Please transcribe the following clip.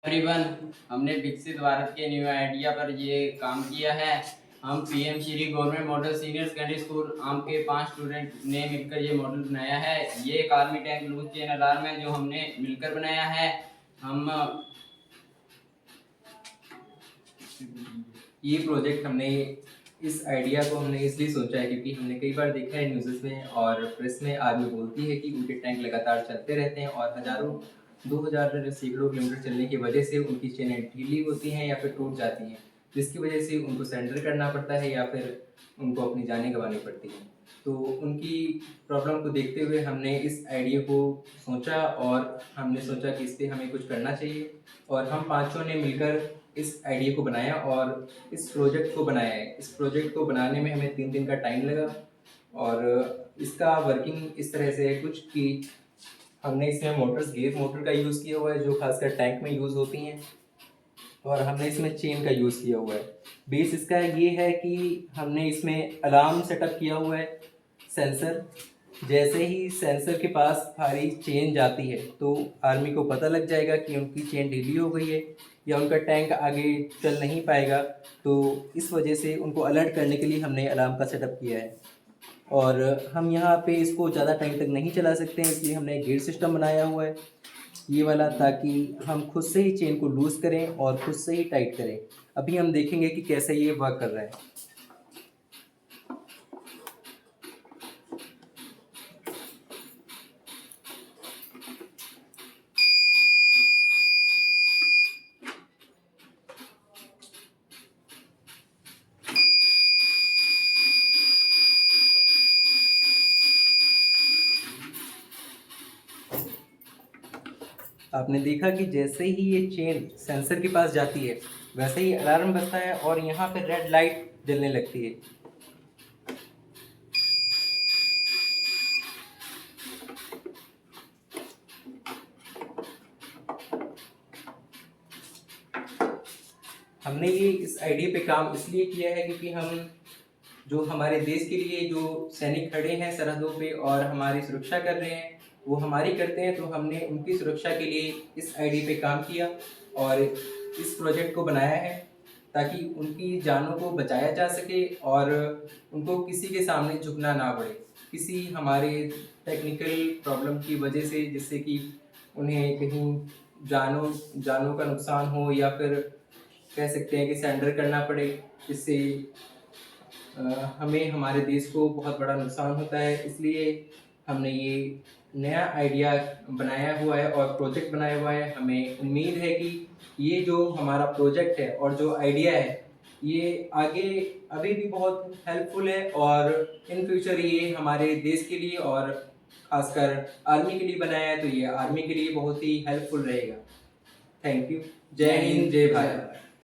तकरीबन हमने विकसित भारत के न्यू आइडिया पर ये काम किया है। हम PM Shri government model senior secondary school आम के 5 स्टूडेंट ने मिलकर ये मॉडल बनाया है। ये एक army tank loose chain alarm है जो हमने मिलकर बनाया है। हम ये प्रोजेक्ट हमने इस आइडिया को हमने इसलिए सोचा है क्योंकि हमने कई बार देखा है न्यूज़ में और प्रेस में आर्मी बोलती है कि उनके टैंक लगातार चलते रहते हैं और हज़ारों 2000 सैकड़ों किलोमीटर चलने की वजह से उनकी चेनें ढीली होती हैं या फिर टूट जाती हैं, जिसकी वजह से उनको सरेंडर करना पड़ता है या फिर उनको अपनी जानें गंवानी पड़ती हैं। तो उनकी प्रॉब्लम को देखते हुए हमने इस आइडिया को सोचा और हमने सोचा कि इस पर हमें कुछ करना चाहिए और हम पाँचों ने मिलकर इस आइडिया को बनाया और इस प्रोजेक्ट को बनाया है। इस प्रोजेक्ट को बनाने में हमें 3 दिन का टाइम लगा और इसका वर्किंग इस तरह से है कुछ कि हमने इसमें मोटर्स गेज मोटर का यूज़ किया हुआ है जो खासकर टैंक में यूज़ होती हैं और हमने इसमें चेन का यूज़ किया हुआ है। बेस इसका ये है कि हमने इसमें अलार्म सेटअप किया हुआ है। सेंसर, जैसे ही सेंसर के पास हमारी चेन जाती है तो आर्मी को पता लग जाएगा कि उनकी चेन ढीली हो गई है या उनका टैंक आगे चल नहीं पाएगा, तो इस वजह से उनको अलर्ट करने के लिए हमने अलार्म का सेटअप किया है। और हम यहाँ पे इसको ज़्यादा टाइम तक नहीं चला सकते हैं, इसलिए हमने गियर सिस्टम बनाया हुआ है ये वाला, ताकि हम खुद से ही चेन को लूज़ करें और खुद से ही टाइट करें। अभी हम देखेंगे कि कैसे ये वर्क कर रहा है। आपने देखा कि जैसे ही ये चेन सेंसर के पास जाती है वैसे ही अलार्म बजता है और यहाँ पे रेड लाइट जलने लगती है। हमने ये इस आइडिया पे काम इसलिए किया है क्योंकि हम जो हमारे देश के लिए जो सैनिक खड़े हैं सरहदों पे और हमारी सुरक्षा कर रहे हैं वो हमारी करते हैं, तो हमने उनकी सुरक्षा के लिए इस आइडिया पे काम किया और इस प्रोजेक्ट को बनाया है ताकि उनकी जानों को बचाया जा सके और उनको किसी के सामने झुकना ना पड़े किसी हमारे टेक्निकल प्रॉब्लम की वजह से, जिससे कि उन्हें कहीं जानों का नुकसान हो या फिर कह सकते हैं कि सरेंडर करना पड़े, जिससे हमें हमारे देश को बहुत बड़ा नुकसान होता है। इसलिए हमने ये नया आइडिया बनाया हुआ है और प्रोजेक्ट बनाया हुआ है। हमें उम्मीद है कि ये जो हमारा प्रोजेक्ट है और जो आइडिया है ये आगे अभी भी बहुत हेल्पफुल है और इन फ्यूचर ये हमारे देश के लिए और खासकर आर्मी के लिए बनाया है, तो ये आर्मी के लिए बहुत ही हेल्पफुल रहेगा। Thank you. जय हिंद, जय भारत।